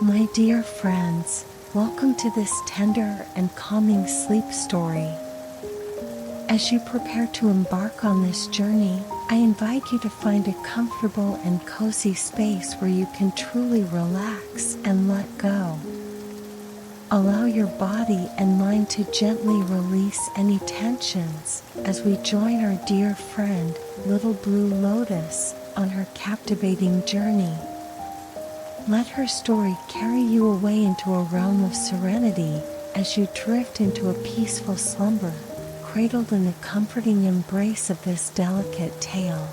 My dear friends, welcome to this tender and calming sleep story. As you prepare to embark on this journey, I invite you to find a comfortable and cozy space where you can truly relax and let go. Allow your body and mind to gently release any tensions as we join our dear friend, Little Blue Lotus, on her captivating journey. Let her story carry you away into a realm of serenity as you drift into a peaceful slumber, cradled in the comforting embrace of this delicate tale.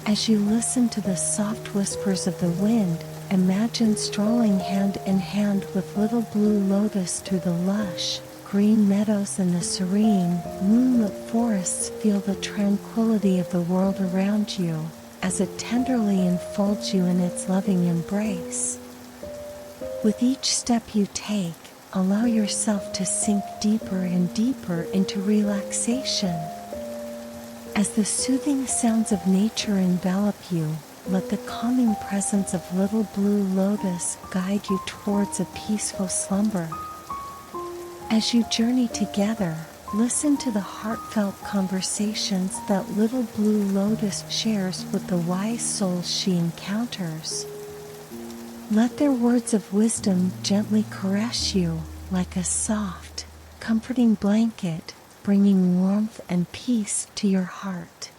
As you listen to the soft whispers of the wind, imagine strolling hand in hand with Little Blue Lotus through the lush, green meadows and the serene, moonlit forests. Feel the tranquility of the world around you as it tenderly enfolds you in its loving embrace. With each step you take, allow yourself to sink deeper and deeper into relaxation. As the soothing sounds of nature envelop you, let the calming presence of Little Blue Lotus guide you towards a peaceful slumber. As you journey together, listen to the heartfelt conversations that Little Blue Lotus shares with the wise souls she encounters. Let their words of wisdom gently caress you like a soft, comforting blanket, bringing warmth and peace to your heart.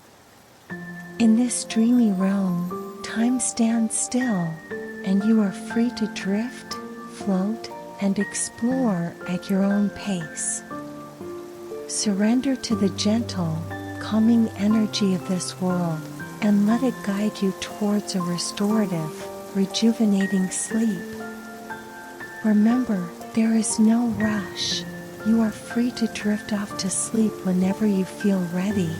In this dreamy realm, time stands still, and you are free to drift, float, and explore at your own pace. Surrender to the gentle, calming energy of this world, and let it guide you towards a restorative, rejuvenating sleep. Remember, there is no rush. You are free to drift off to sleep whenever you feel ready.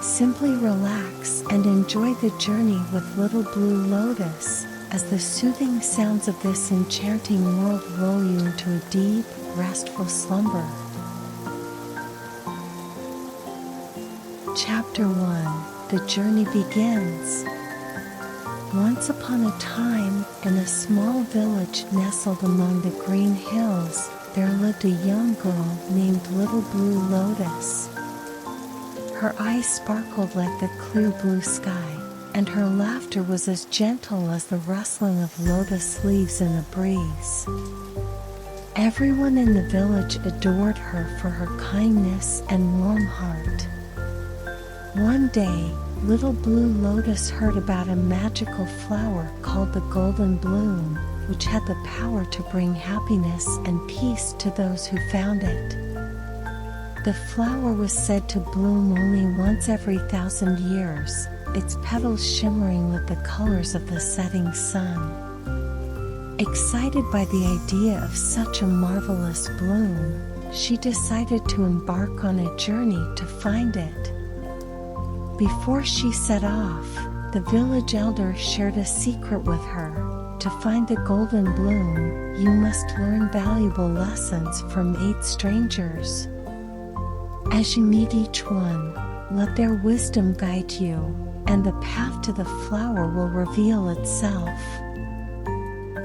Simply relax and enjoy the journey with Little Blue Lotus as the soothing sounds of this enchanting world lull you into a deep, restful slumber. Chapter 1: The Journey Begins. Once upon a time, in a small village nestled among the green hills, there lived a young girl named Little Blue Lotus. Her eyes sparkled like the clear blue sky, and her laughter was as gentle as the rustling of lotus leaves in the breeze. Everyone in the village adored her for her kindness and warm heart. One day, Little Blue Lotus heard about a magical flower called the golden bloom, which had the power to bring happiness and peace to those who found it. The flower was said to bloom only once every 1,000 years, its petals shimmering with the colors of the setting sun. Excited by the idea of such a marvelous bloom, she decided to embark on a journey to find it. Before she set off, the village elder shared a secret with her. To find the golden bloom, you must learn valuable lessons from 8 strangers. As you meet each one, let their wisdom guide you, and the path to the flower will reveal itself.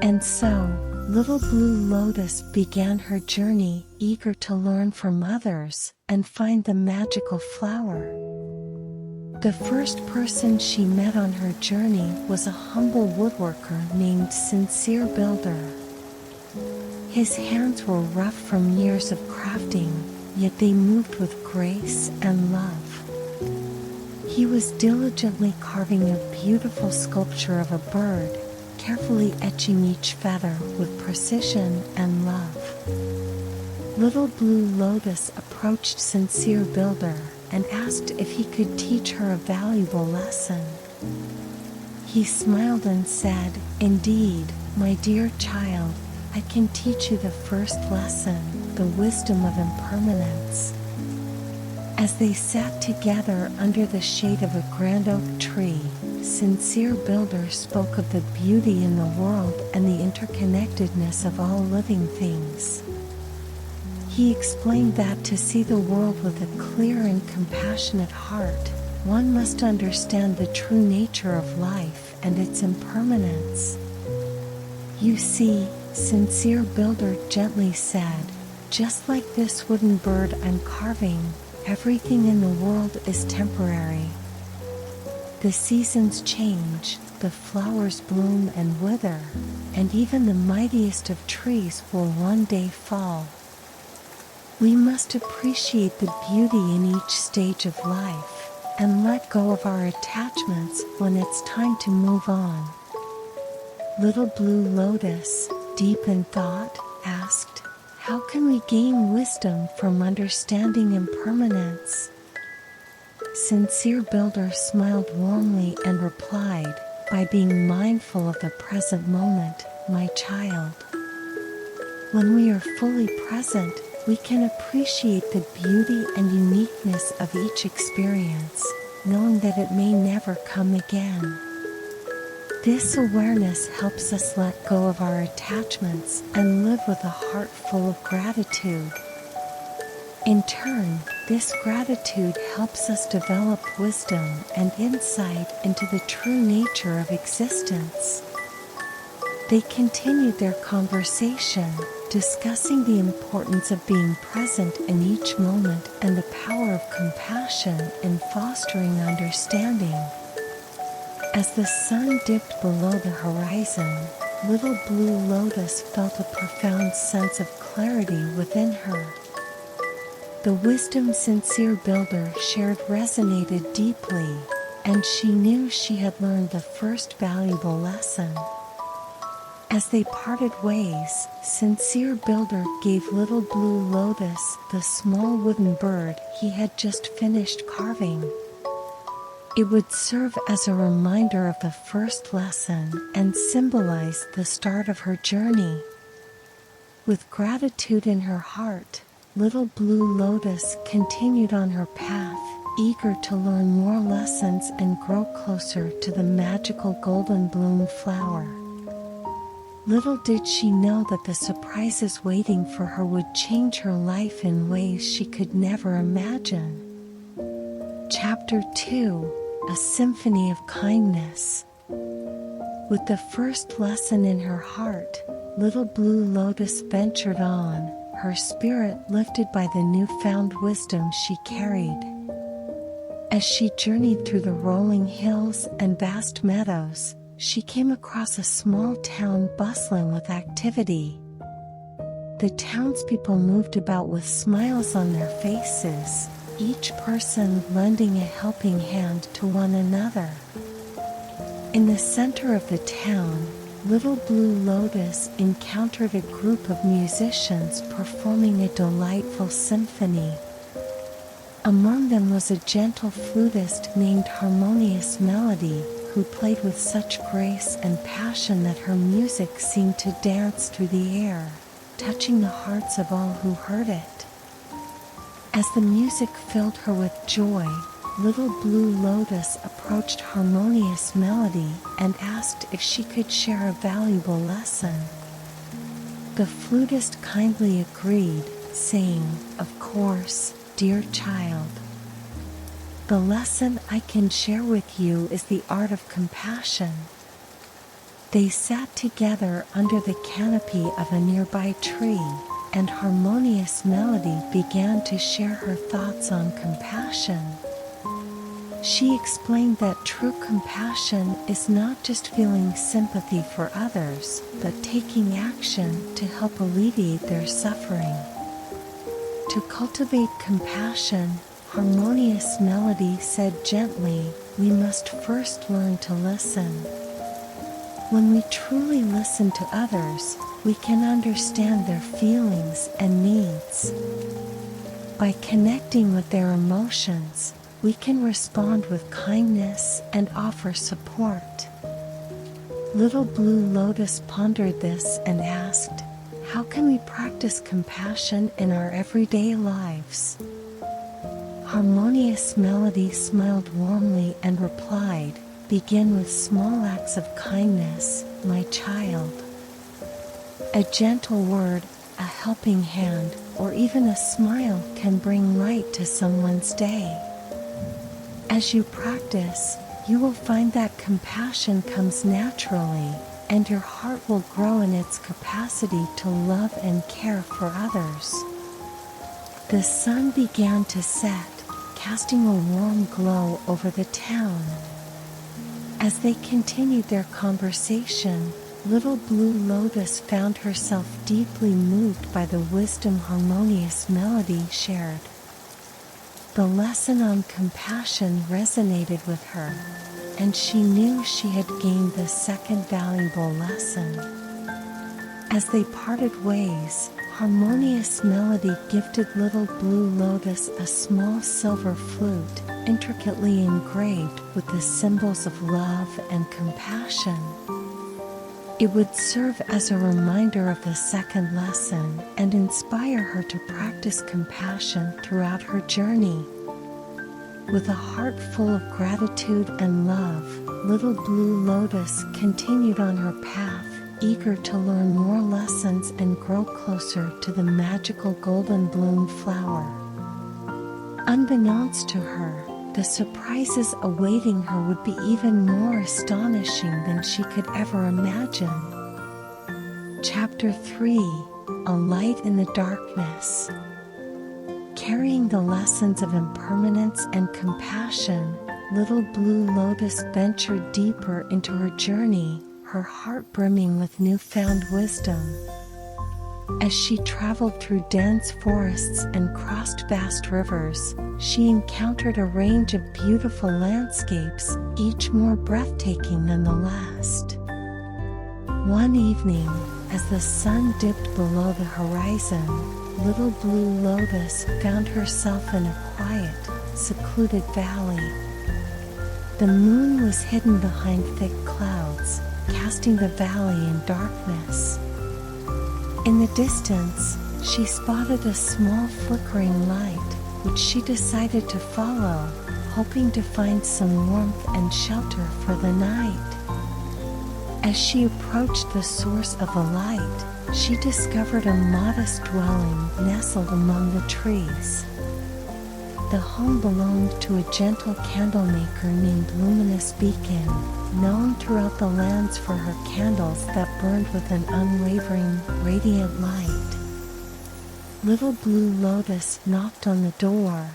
And so, Little Blue Lotus began her journey, eager to learn from others and find the magical flower. The first person she met on her journey was a humble woodworker named Sincere Builder. His hands were rough from years of crafting, yet they moved with grace and love. He was diligently carving a beautiful sculpture of a bird, carefully etching each feather with precision and love. Little Blue Lotus approached Sincere Builder and asked if he could teach her a valuable lesson. He smiled and said, "Indeed, my dear child, I can teach you the first lesson, the wisdom of impermanence." As they sat together under the shade of a grand oak tree, Sincere Builder spoke of the beauty in the world and the interconnectedness of all living things. He explained that to see the world with a clear and compassionate heart, one must understand the true nature of life and its impermanence. You see, Sincere Builder gently said, just like this wooden bird I'm carving, everything in the world is temporary. The seasons change, the flowers bloom and wither, and even the mightiest of trees will one day fall. We must appreciate the beauty in each stage of life, and let go of our attachments when it's time to move on. Little Blue Lotus, deep in thought, asked, how can we gain wisdom from understanding impermanence? Sincere Builder smiled warmly and replied, by being mindful of the present moment, my child. When we are fully present, we can appreciate the beauty and uniqueness of each experience, knowing that it may never come again. This awareness helps us let go of our attachments and live with a heart full of gratitude. In turn, this gratitude helps us develop wisdom and insight into the true nature of existence. They continued their conversation, discussing the importance of being present in each moment and the power of compassion in fostering understanding. As the sun dipped below the horizon, Little Blue Lotus felt a profound sense of clarity within her. The wisdom Sincere Builder shared resonated deeply, and she knew she had learned the first valuable lesson. As they parted ways, Sincere Builder gave Little Blue Lotus the small wooden bird he had just finished carving. It would serve as a reminder of the first lesson and symbolize the start of her journey. With gratitude in her heart, Little Blue Lotus continued on her path, eager to learn more lessons and grow closer to the magical golden bloom flower. Little did she know that the surprises waiting for her would change her life in ways she could never imagine. Chapter 2: A Symphony of Kindness. With the first lesson in her heart, Little Blue Lotus ventured on, her spirit lifted by the newfound wisdom she carried. As she journeyed through the rolling hills and vast meadows, she came across a small town bustling with activity. The townspeople moved about with smiles on their faces, each person lending a helping hand to one another. In the center of the town, Little Blue Lotus encountered a group of musicians performing a delightful symphony. Among them was a gentle flutist named Harmonious Melody, who played with such grace and passion that her music seemed to dance through the air, touching the hearts of all who heard it. As the music filled her with joy, Little Blue Lotus approached Harmonious Melody and asked if she could share a valuable lesson. The flutist kindly agreed, saying, "Of course, dear child. The lesson I can share with you is the art of compassion." They sat together under the canopy of a nearby tree, and Harmonious Melody began to share her thoughts on compassion. She explained that true compassion is not just feeling sympathy for others, but taking action to help alleviate their suffering. To cultivate compassion, Harmonious Melody said gently, we must first learn to listen. When we truly listen to others, we can understand their feelings and needs. By connecting with their emotions, we can respond with kindness and offer support. Little Blue Lotus pondered this and asked, how can we practice compassion in our everyday lives? Harmonious Melody smiled warmly and replied, begin with small acts of kindness, my child. A gentle word, a helping hand, or even a smile can bring light to someone's day. As you practice, you will find that compassion comes naturally, and your heart will grow in its capacity to love and care for others. The sun began to set, casting a warm glow over the town. As they continued their conversation, Little Blue Lotus found herself deeply moved by the wisdom-harmonious melody shared. The lesson on compassion resonated with her, and she knew she had gained the second valuable lesson. As they parted ways, harmonious melody gifted Little Blue Lotus a small silver flute, intricately engraved with the symbols of love and compassion. It would serve as a reminder of the second lesson and inspire her to practice compassion throughout her journey. With a heart full of gratitude and love, Little Blue Lotus continued on her path, eager to learn more lessons and grow closer to the magical golden bloom flower. Unbeknownst to her, the surprises awaiting her would be even more astonishing than she could ever imagine. Chapter 3: A Light in the Darkness. Carrying the lessons of impermanence and compassion, Little Blue Lotus ventured deeper into her journey, her heart brimming with newfound wisdom. As she traveled through dense forests and crossed vast rivers, she encountered a range of beautiful landscapes, each more breathtaking than the last. One evening, as the sun dipped below the horizon, Little Blue Lotus found herself in a quiet, secluded valley. The moon was hidden behind thick clouds, casting the valley in darkness. In the distance, she spotted a small flickering light, which she decided to follow, hoping to find some warmth and shelter for the night. As she approached the source of the light, she discovered a modest dwelling nestled among the trees. The home belonged to a gentle candlemaker named Luminous Beacon, known throughout the lands for her candles that burned with an unwavering, radiant light. Little Blue Lotus knocked on the door,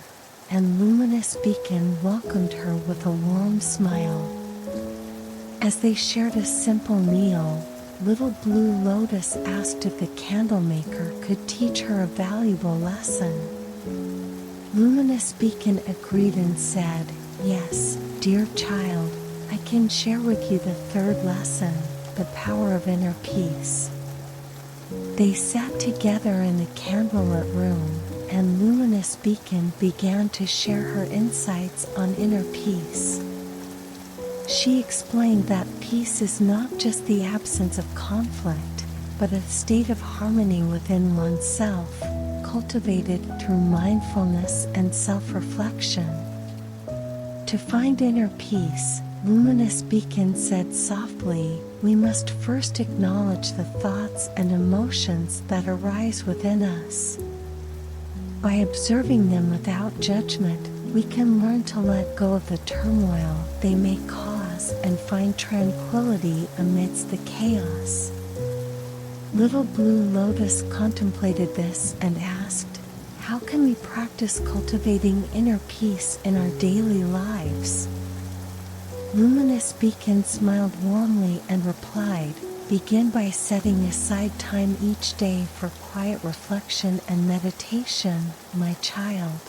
and Luminous Beacon welcomed her with a warm smile. As they shared a simple meal, Little Blue Lotus asked if the candlemaker could teach her a valuable lesson. Luminous Beacon agreed and said, "Yes, dear child, I can share with you the third lesson, the power of inner peace." They sat together in the candlelit room, and Luminous Beacon began to share her insights on inner peace. She explained that peace is not just the absence of conflict, but a state of harmony within oneself, cultivated through mindfulness and self-reflection. To find inner peace, Luminous Beacon said softly, we must first acknowledge the thoughts and emotions that arise within us. By observing them without judgment, we can learn to let go of the turmoil they may cause and find tranquility amidst the chaos. Little Blue Lotus contemplated this and asked, how can we practice cultivating inner peace in our daily lives? Luminous Beacon smiled warmly and replied, begin by setting aside time each day for quiet reflection and meditation, my child.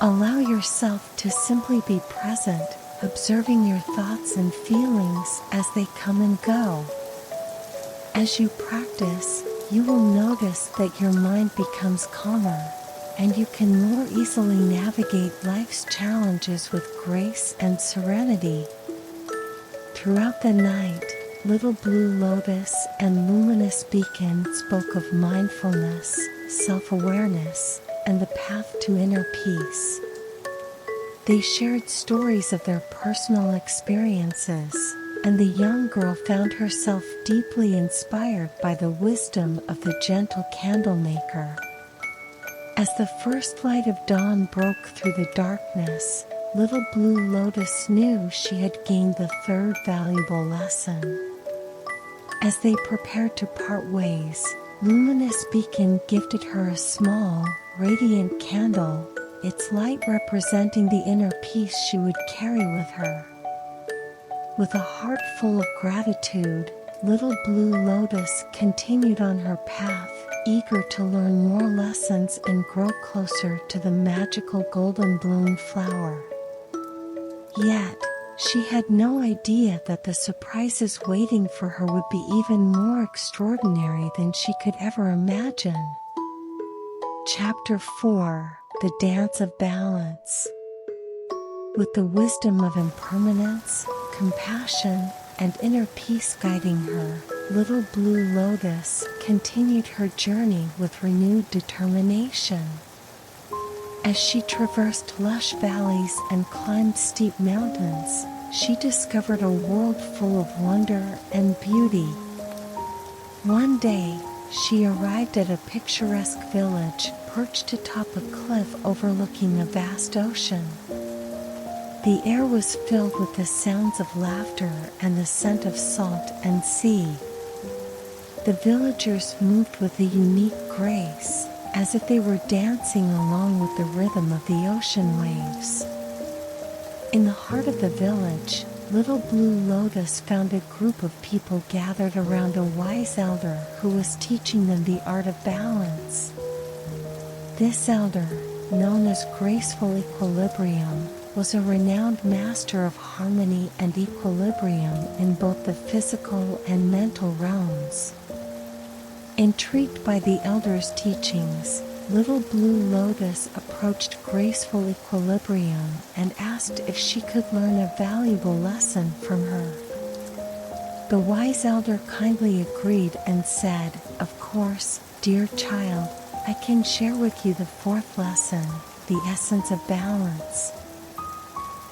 Allow yourself to simply be present, observing your thoughts and feelings as they come and go. As you practice, you will notice that your mind becomes calmer, and you can more easily navigate life's challenges with grace and serenity. Throughout the night, Little Blue Lotus and Luminous Beacon spoke of mindfulness, self-awareness, and the path to inner peace. They shared stories of their personal experiences, and the young girl found herself deeply inspired by the wisdom of the gentle candlemaker. As the first light of dawn broke through the darkness, Little Blue Lotus knew she had gained the third valuable lesson. As they prepared to part ways, luminous beacon gifted her a small, radiant candle, its light representing the inner peace she would carry with her. With a heart full of gratitude, Little Blue Lotus continued on her path, eager to learn more lessons and grow closer to the magical golden bloom flower. Yet, she had no idea that the surprises waiting for her would be even more extraordinary than she could ever imagine. Chapter 4: The Dance of Balance. With the wisdom of impermanence, compassion, and inner peace guiding her, Little Blue Lotus continued her journey with renewed determination. As she traversed lush valleys and climbed steep mountains, she discovered a world full of wonder and beauty. One day, she arrived at a picturesque village perched atop a cliff overlooking a vast ocean. The air was filled with the sounds of laughter and the scent of salt and sea. The villagers moved with a unique grace, as if they were dancing along with the rhythm of the ocean waves. In the heart of the village, Little Blue Lotus found a group of people gathered around a wise elder who was teaching them the art of balance. This elder, known as Graceful Equilibrium, was a renowned master of harmony and equilibrium in both the physical and mental realms. Intrigued by the elder's teachings, Little Blue Lotus approached Graceful Equilibrium and asked if she could learn a valuable lesson from her. The wise elder kindly agreed and said, "Of course, dear child, I can share with you the fourth lesson, the essence of balance."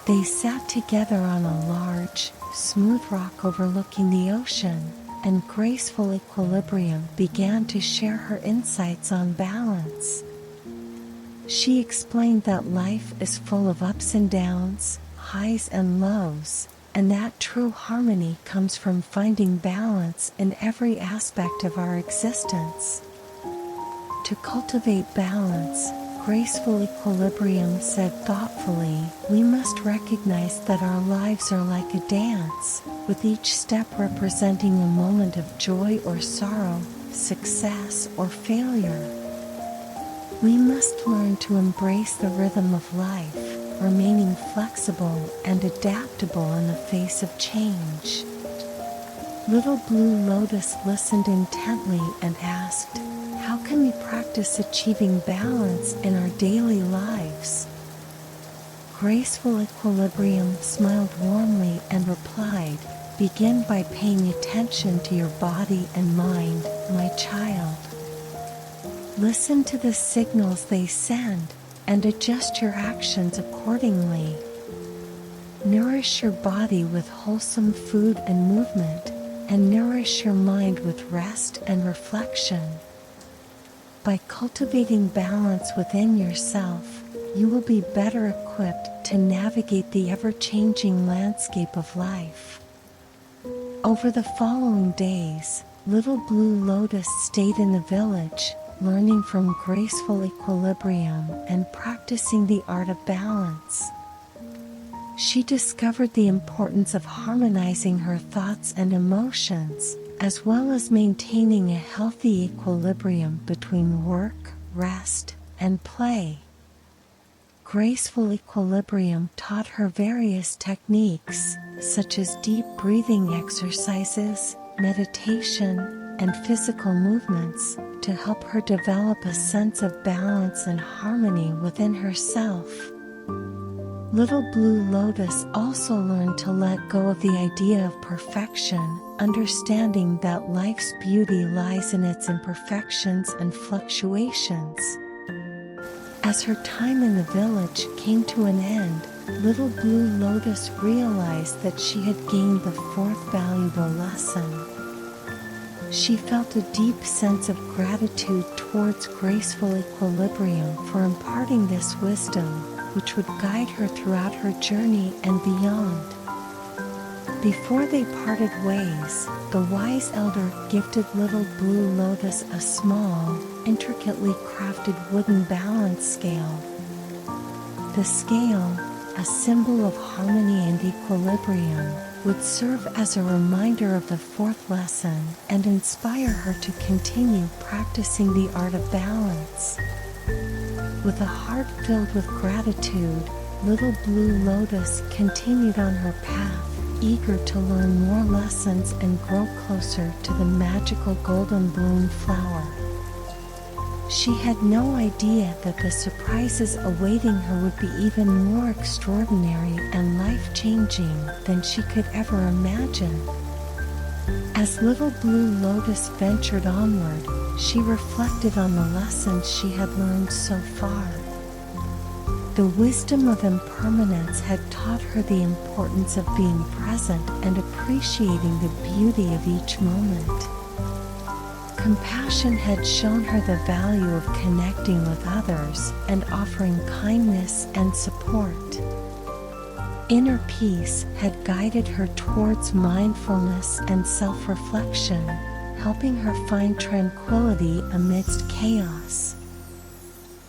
They sat together on a large, smooth rock overlooking the ocean, and Graceful Equilibrium began to share her insights on balance. She explained that life is full of ups and downs, highs and lows, and that true harmony comes from finding balance in every aspect of our existence. To cultivate balance, Graceful Equilibrium said thoughtfully, we must recognize that our lives are like a dance, with each step representing a moment of joy or sorrow, success or failure. We must learn to embrace the rhythm of life, remaining flexible and adaptable in the face of change. Little Blue Lotus listened intently and asked, how can we practice achieving balance in our daily lives? Graceful Equilibrium smiled warmly and replied, begin by paying attention to your body and mind, my child. Listen to the signals they send and adjust your actions accordingly. Nourish your body with wholesome food and movement, and nourish your mind with rest and reflection. By cultivating balance within yourself, you will be better equipped to navigate the ever-changing landscape of life. Over the following days, Little Blue Lotus stayed in the village, learning from Graceful Equilibrium and practicing the art of balance. She discovered the importance of harmonizing her thoughts and emotions, as well as maintaining a healthy equilibrium between work, rest, and play. Graceful Equilibrium taught her various techniques, such as deep breathing exercises, meditation, and physical movements, to help her develop a sense of balance and harmony within herself. Little Blue Lotus also learned to let go of the idea of perfection, understanding that life's beauty lies in its imperfections and fluctuations. As her time in the village came to an end, Little Blue Lotus realized that she had gained the fourth valuable lesson. She felt a deep sense of gratitude towards Graceful Equilibrium for imparting this wisdom, which would guide her throughout her journey and beyond. Before they parted ways, the wise elder gifted Little Blue Lotus a small, intricately crafted wooden balance scale. The scale, a symbol of harmony and equilibrium, would serve as a reminder of the fourth lesson and inspire her to continue practicing the art of balance. With a heart filled with gratitude, Little Blue Lotus continued on her path, eager to learn more lessons and grow closer to the magical golden bloom flower. She had no idea that the surprises awaiting her would be even more extraordinary and life-changing than she could ever imagine. As Little Blue Lotus ventured onward, she reflected on the lessons she had learned so far. The wisdom of impermanence had taught her the importance of being present and appreciating the beauty of each moment. Compassion had shown her the value of connecting with others and offering kindness and support. Inner peace had guided her towards mindfulness and self-reflection, helping her find tranquility amidst chaos.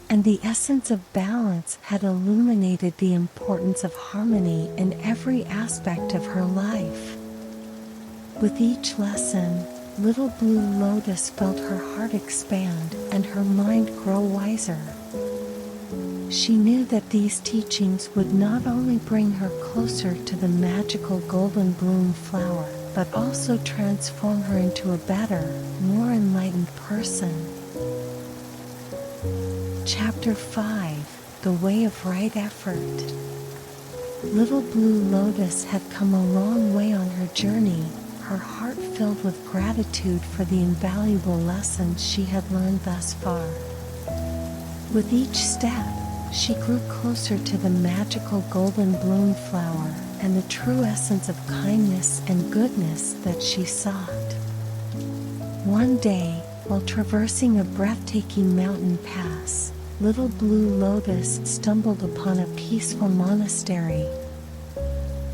And the essence of balance had illuminated the importance of harmony in every aspect of her life. With each lesson, Little Blue Lotus felt her heart expand and her mind grow wiser. She knew that these teachings would not only bring her closer to the magical golden bloom flower, but also transform her into a better, more enlightened person. Chapter 5: The Way of Right Effort. Little Blue Lotus had come a long way on her journey, her heart filled with gratitude for the invaluable lessons she had learned thus far. With each step, she grew closer to the magical golden bloom flower and the true essence of kindness and goodness that she sought. One day, while traversing a breathtaking mountain pass, Little Blue Lotus stumbled upon a peaceful monastery.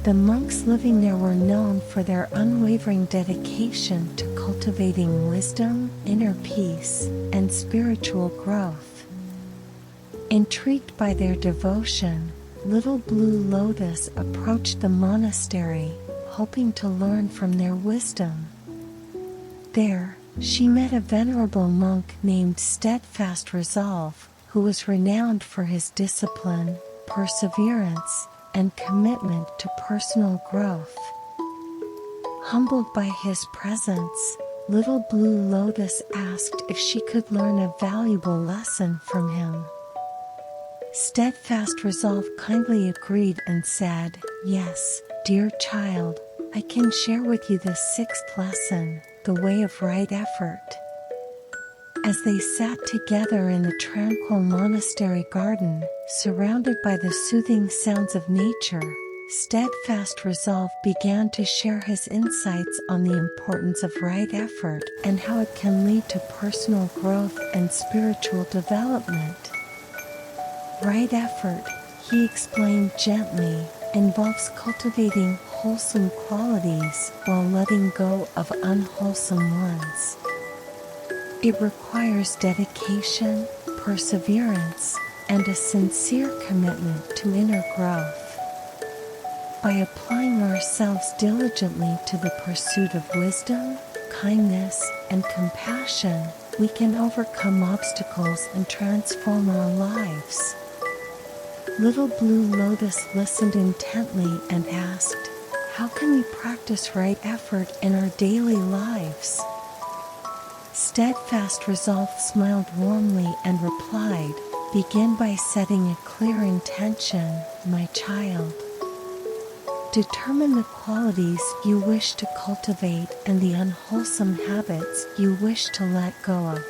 The monks living there were known for their unwavering dedication to cultivating wisdom, inner peace, and spiritual growth. Intrigued by their devotion, Little Blue Lotus approached the monastery, hoping to learn from their wisdom. There, she met a venerable monk named Steadfast Resolve, who was renowned for his discipline, perseverance, and commitment to personal growth. Humbled by his presence, Little Blue Lotus asked if she could learn a valuable lesson from him. Steadfast Resolve kindly agreed and said, "Yes, dear child, I can share with you the sixth lesson, the way of right effort." As they sat together in the tranquil monastery garden, surrounded by the soothing sounds of nature, Steadfast Resolve began to share his insights on the importance of right effort and how it can lead to personal growth and spiritual development. Right effort, he explained gently, involves cultivating wholesome qualities while letting go of unwholesome ones. It requires dedication, perseverance, and a sincere commitment to inner growth. By applying ourselves diligently to the pursuit of wisdom, kindness, and compassion, we can overcome obstacles and transform our lives. Little Blue Lotus listened intently and asked, "How can we practice right effort in our daily lives?" Steadfast Resolve smiled warmly and replied, "Begin by setting a clear intention, my child. Determine the qualities you wish to cultivate and the unwholesome habits you wish to let go of.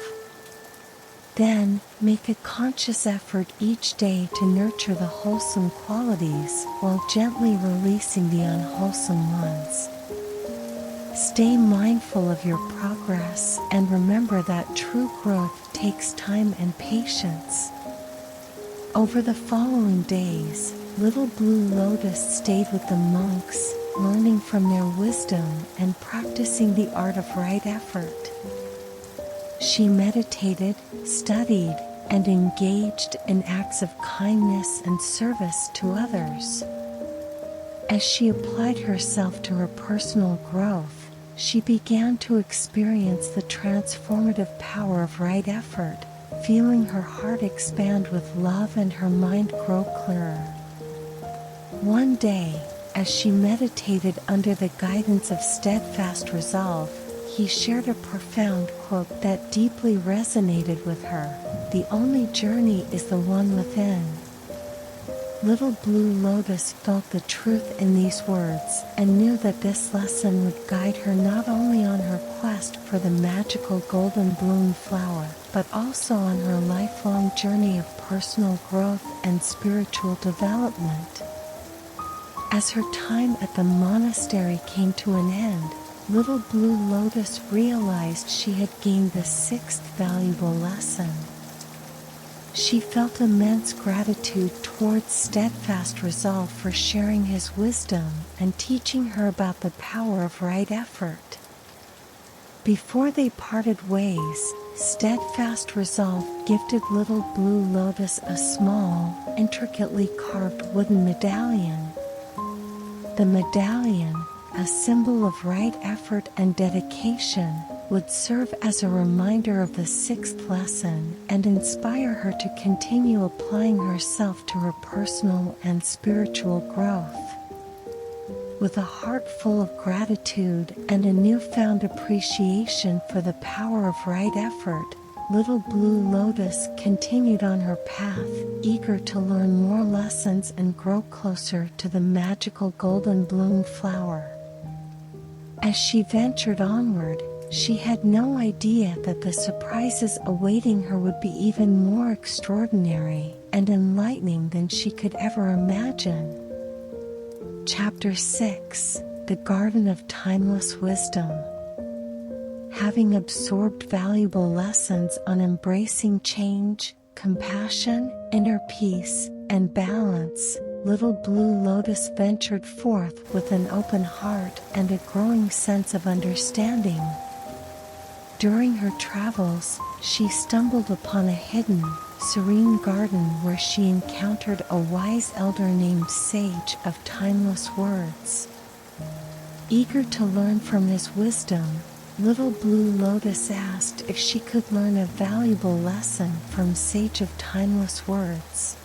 Then, make a conscious effort each day to nurture the wholesome qualities while gently releasing the unwholesome ones. Stay mindful of your progress and remember that true growth takes time and patience." Over the following days, Little Blue Lotus stayed with the monks, learning from their wisdom and practicing the art of right effort. She meditated, studied, and engaged in acts of kindness and service to others. As she applied herself to her personal growth, she began to experience the transformative power of right effort, feeling her heart expand with love and her mind grow clearer. One day, as she meditated under the guidance of steadfast resolve, he shared a profound quote that deeply resonated with her: "The only journey is the one within." Little Blue Lotus felt the truth in these words and knew that this lesson would guide her not only on her quest for the magical golden bloom flower, but also on her lifelong journey of personal growth and spiritual development. As her time at the monastery came to an end, Little Blue Lotus realized she had gained the sixth valuable lesson. She felt immense gratitude towards steadfast resolve for sharing his wisdom and teaching her about the power of right effort. Before they parted ways, steadfast resolve gifted Little Blue Lotus a small, intricately carved wooden medallion. The medallion, a symbol of right effort and dedication, would serve as a reminder of the sixth lesson and inspire her to continue applying herself to her personal and spiritual growth. With a heart full of gratitude and a newfound appreciation for the power of right effort, Little Blue Lotus continued on her path, eager to learn more lessons and grow closer to the magical golden bloom flower. As she ventured onward, she had no idea that the surprises awaiting her would be even more extraordinary and enlightening than she could ever imagine. Chapter 6: The Garden of Timeless Wisdom. Having absorbed valuable lessons on embracing change, compassion, inner peace, and balance, Little Blue Lotus ventured forth with an open heart and a growing sense of understanding. During her travels, she stumbled upon a hidden, serene garden where she encountered a wise elder named Sage of Timeless Words. Eager to learn from his wisdom, Little Blue Lotus asked if she could learn a valuable lesson from Sage of Timeless Words.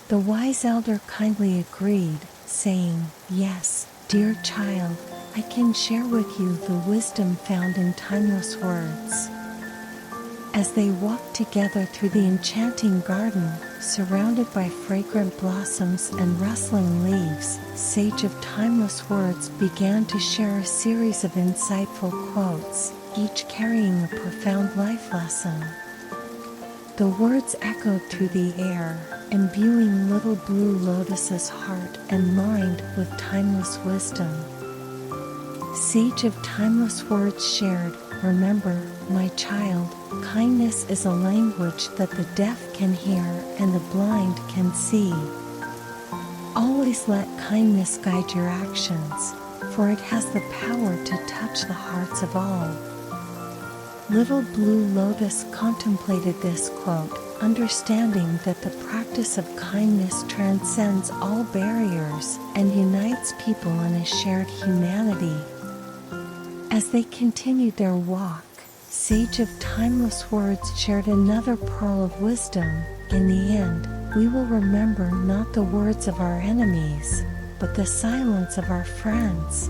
The wise elder kindly agreed, saying, "Yes, dear child, I can share with you the wisdom found in timeless words." As they walked together through the enchanting garden, surrounded by fragrant blossoms and rustling leaves, Sage of Timeless Words began to share a series of insightful quotes, each carrying a profound life lesson. The words echoed through the air, imbuing Little Blue Lotus's heart and mind with timeless wisdom. Sage of Timeless Words shared, "Remember, my child, kindness is a language that the deaf can hear and the blind can see. Always let kindness guide your actions, for it has the power to touch the hearts of all." Little Blue Lotus contemplated this quote, understanding that the practice of kindness transcends all barriers and unites people in a shared humanity. As they continued their walk, Sage of Timeless Words shared another pearl of wisdom. "In the end, we will remember not the words of our enemies, but the silence of our friends.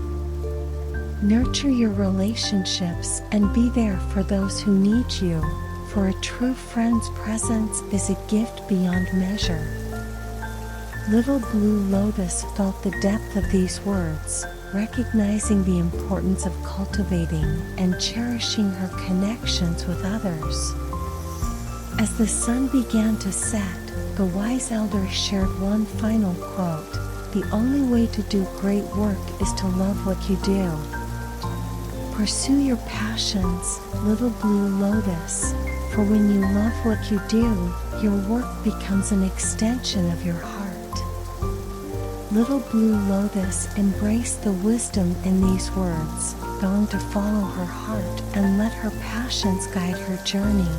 Nurture your relationships and be there for those who need you, for a true friend's presence is a gift beyond measure." Little Blue Lotus felt the depth of these words, recognizing the importance of cultivating and cherishing her connections with others. As the sun began to set, the wise elder shared one final quote, "The only way to do great work is to love what you do." Pursue your passions, Little Blue Lotus, for when you love what you do, your work becomes an extension of your heart. Little Blue Lotus embraced the wisdom in these words, vowing to follow her heart and let her passions guide her journey.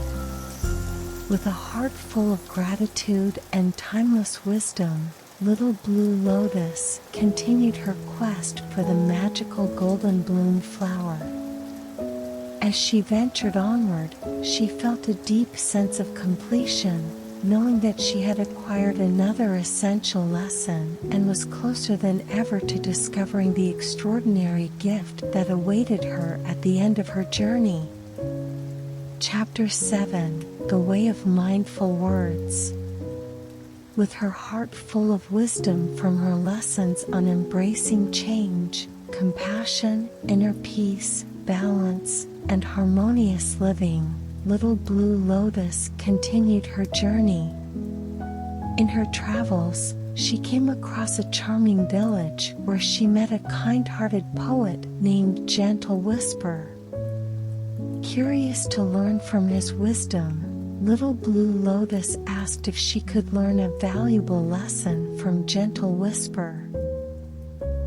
With a heart full of gratitude and timeless wisdom, Little Blue Lotus continued her quest for the magical golden bloom flower. As she ventured onward, she felt a deep sense of completion, knowing that she had acquired another essential lesson and was closer than ever to discovering the extraordinary gift that awaited her at the end of her journey. Chapter 7: The Way of Mindful Words. With her heart full of wisdom from her lessons on embracing change, compassion, inner peace, balance, and harmonious living, Little Blue Lotus continued her journey. In her travels, she came across a charming village where she met a kind-hearted poet named Gentle Whisper. Curious to learn from his wisdom, Little Blue Lotus asked if she could learn a valuable lesson from Gentle Whisper.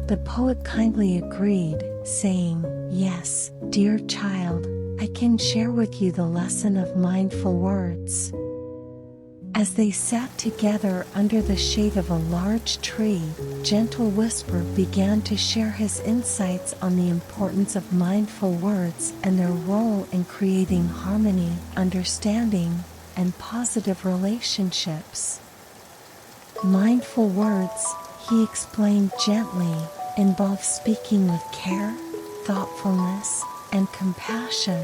The poet kindly agreed, saying, "Yes, dear child, I can share with you the lesson of mindful words." As they sat together under the shade of a large tree, Gentle Whisper began to share his insights on the importance of mindful words and their role in creating harmony, understanding, and positive relationships. Mindful words, he explained gently, involve speaking with care, thoughtfulness, and compassion.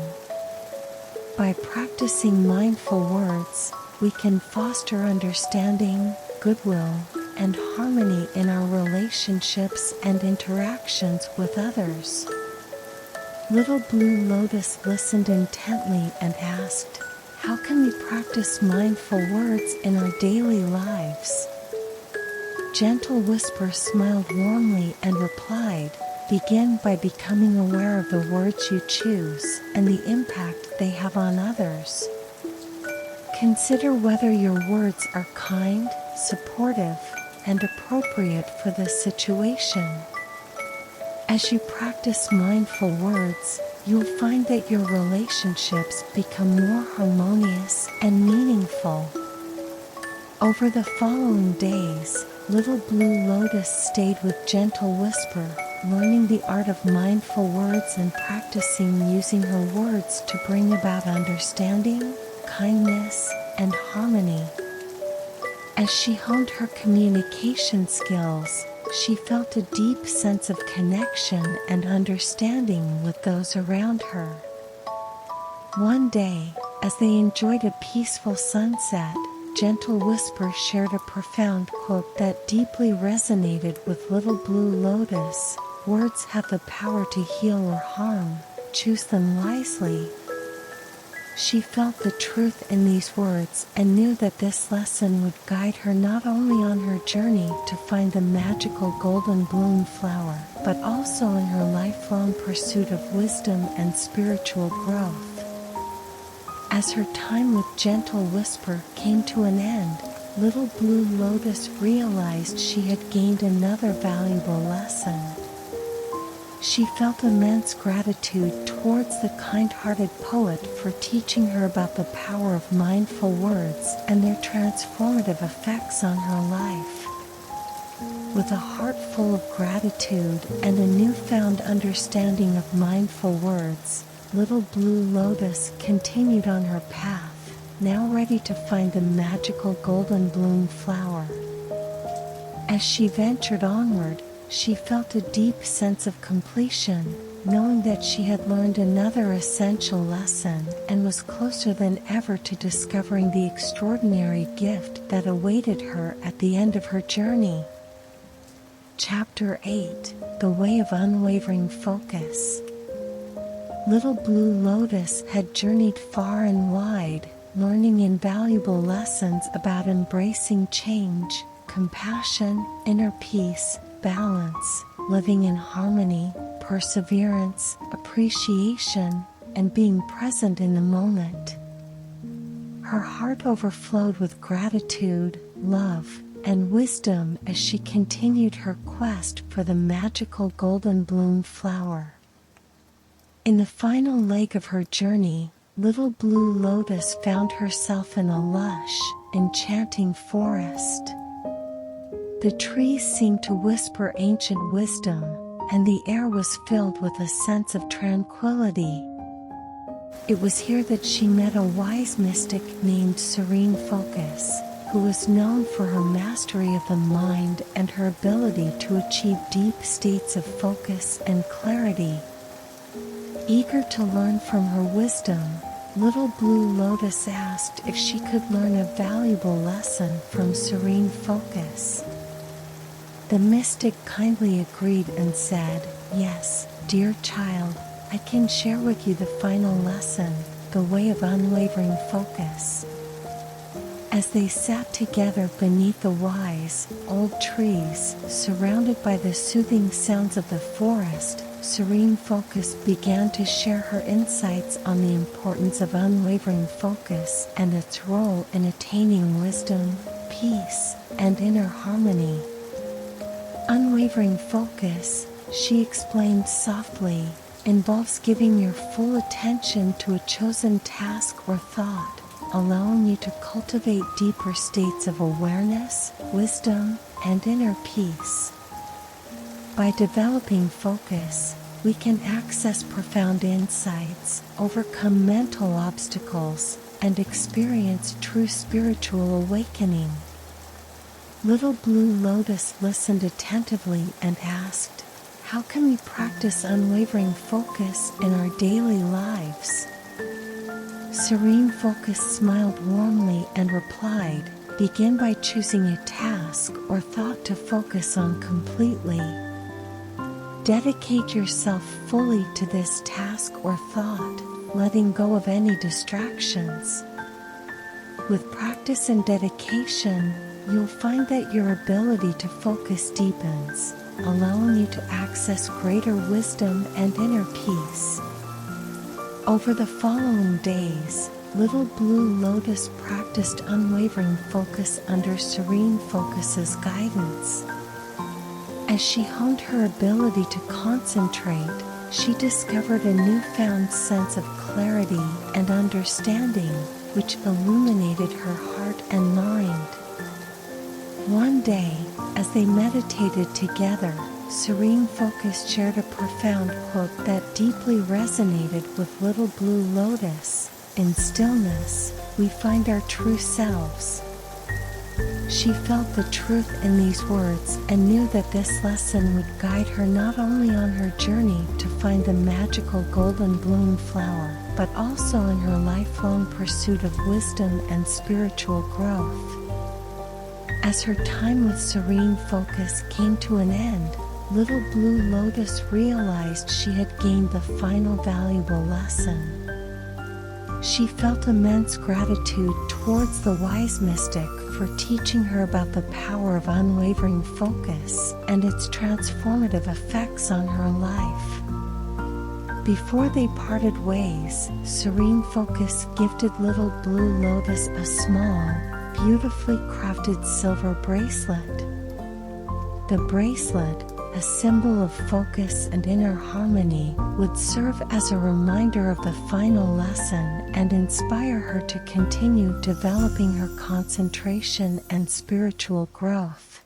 By practicing mindful words, we can foster understanding, goodwill, and harmony in our relationships and interactions with others. Little Blue Lotus listened intently and asked, "How can we practice mindful words in our daily lives?" Gentle Whisper smiled warmly and replied, "Begin by becoming aware of the words you choose and the impact they have on others. Consider whether your words are kind, supportive, and appropriate for the situation. As you practice mindful words, you'll find that your relationships become more harmonious and meaningful." Over the following days, Little Blue Lotus stayed with Gentle Whisper, learning the art of mindful words and practicing using her words to bring about understanding, kindness, and harmony. As she honed her communication skills, she felt a deep sense of connection and understanding with those around her. One day, as they enjoyed a peaceful sunset, Gentle Whisper shared a profound quote that deeply resonated with Little Blue Lotus. "Words have the power to heal or harm. Choose them wisely." She felt the truth in these words and knew that this lesson would guide her not only on her journey to find the magical golden bloom flower, but also in her lifelong pursuit of wisdom and spiritual growth. As her time with Gentle Whisper came to an end, Little Blue Lotus realized she had gained another valuable lesson. She felt immense gratitude towards the kind-hearted poet for teaching her about the power of mindful words and their transformative effects on her life. With a heart full of gratitude and a newfound understanding of mindful words, Little Blue Lotus continued on her path, now ready to find the magical golden bloom flower. As she ventured onward, she felt a deep sense of completion, knowing that she had learned another essential lesson and was closer than ever to discovering the extraordinary gift that awaited her at the end of her journey. Chapter 8: The Way of Unwavering Focus. Little Blue Lotus had journeyed far and wide, learning invaluable lessons about embracing change, compassion, inner peace, balance, living in harmony, perseverance, appreciation, and being present in the moment. Her heart overflowed with gratitude, love, and wisdom as she continued her quest for the magical golden bloom flower. In the final leg of her journey, Little Blue Lotus found herself in a lush, enchanting forest. The trees seemed to whisper ancient wisdom, and the air was filled with a sense of tranquility. It was here that she met a wise mystic named Serene Focus, who was known for her mastery of the mind and her ability to achieve deep states of focus and clarity. Eager to learn from her wisdom, Little Blue Lotus asked if she could learn a valuable lesson from Serene Focus. The mystic kindly agreed and said, "Yes, dear child, I can share with you the final lesson, the way of unwavering focus." As they sat together beneath the wise, old trees, surrounded by the soothing sounds of the forest, Serene Focus began to share her insights on the importance of unwavering focus and its role in attaining wisdom, peace, and inner harmony. Unwavering focus, she explained softly, involves giving your full attention to a chosen task or thought, allowing you to cultivate deeper states of awareness, wisdom, and inner peace. By developing focus, we can access profound insights, overcome mental obstacles, and experience true spiritual awakening. Little Blue Lotus listened attentively and asked, "How can we practice unwavering focus in our daily lives?" Serene Focus smiled warmly and replied, "Begin by choosing a task or thought to focus on completely. Dedicate yourself fully to this task or thought, letting go of any distractions. With practice and dedication, you'll find that your ability to focus deepens, allowing you to access greater wisdom and inner peace." Over the following days, Little Blue Lotus practiced unwavering focus under Serene Focus's guidance. As she honed her ability to concentrate, she discovered a newfound sense of clarity and understanding, which illuminated her heart and mind. One day, as they meditated together, Serene Focus shared a profound quote that deeply resonated with Little Blue Lotus: "In stillness, we find our true selves." She felt the truth in these words and knew that this lesson would guide her not only on her journey to find the magical golden bloom flower, but also in her lifelong pursuit of wisdom and spiritual growth. As her time with Serene Focus came to an end, Little Blue Lotus realized she had gained the final valuable lesson. She felt immense gratitude towards the wise mystic for teaching her about the power of unwavering focus and its transformative effects on her life. Before they parted ways, Serene Focus gifted Little Blue Lotus a small, beautifully crafted silver bracelet. The bracelet, a symbol of focus and inner harmony, would serve as a reminder of the final lesson and inspire her to continue developing her concentration and spiritual growth.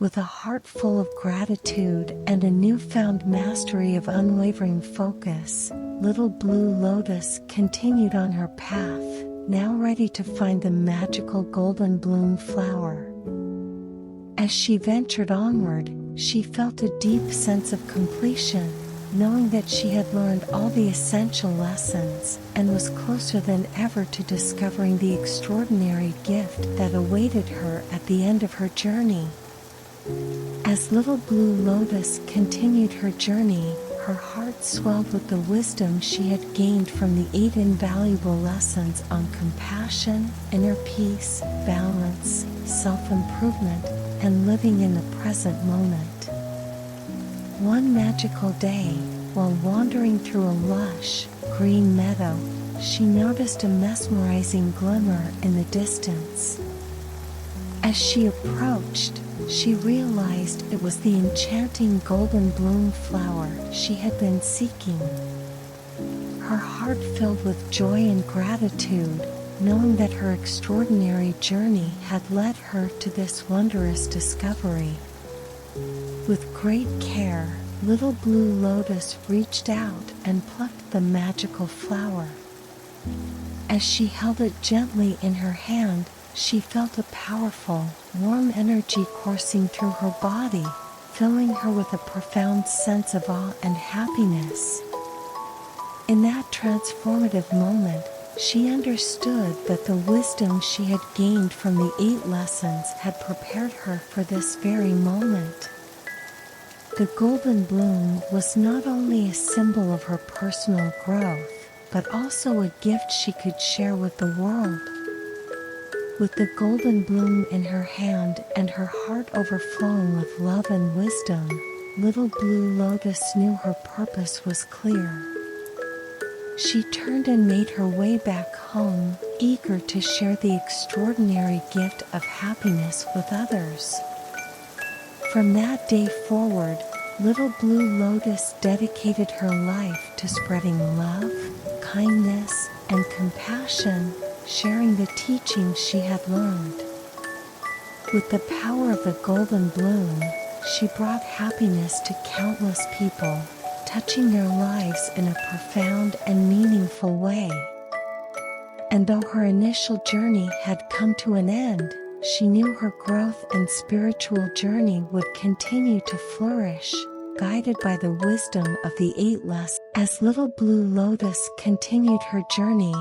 With a heart full of gratitude and a newfound mastery of unwavering focus, Little Blue Lotus continued on her path, now ready to find the magical golden bloom flower. As she ventured onward, she felt a deep sense of completion, knowing that she had learned all the essential lessons and was closer than ever to discovering the extraordinary gift that awaited her at the end of her journey. As Little Blue Lotus continued her journey, her heart swelled with the wisdom she had gained from the 8 invaluable lessons on compassion, inner peace, balance, self-improvement, and living in the present moment. One magical day, while wandering through a lush, green meadow, she noticed a mesmerizing glimmer in the distance. As she approached, she realized it was the enchanting golden bloom flower she had been seeking. Her heart filled with joy and gratitude, knowing that her extraordinary journey had led her to this wondrous discovery. With great care, Little Blue Lotus reached out and plucked the magical flower. As she held it gently in her hand, she felt a powerful, warm energy coursing through her body, filling her with a profound sense of awe and happiness. In that transformative moment, she understood that the wisdom she had gained from the 8 lessons had prepared her for this very moment. The golden bloom was not only a symbol of her personal growth, but also a gift she could share with the world. With the golden bloom in her hand and her heart overflowing with love and wisdom, Little Blue Lotus knew her purpose was clear. She turned and made her way back home, eager to share the extraordinary gift of happiness with others. From that day forward, Little Blue Lotus dedicated her life to spreading love, kindness, and compassion, sharing the teachings she had learned. With the power of the golden bloom, she brought happiness to countless people, touching their lives in a profound and meaningful way. And though her initial journey had come to an end, she knew her growth and spiritual journey would continue to flourish, guided by the wisdom of the 8 lessons. As Little Blue Lotus continued her journey,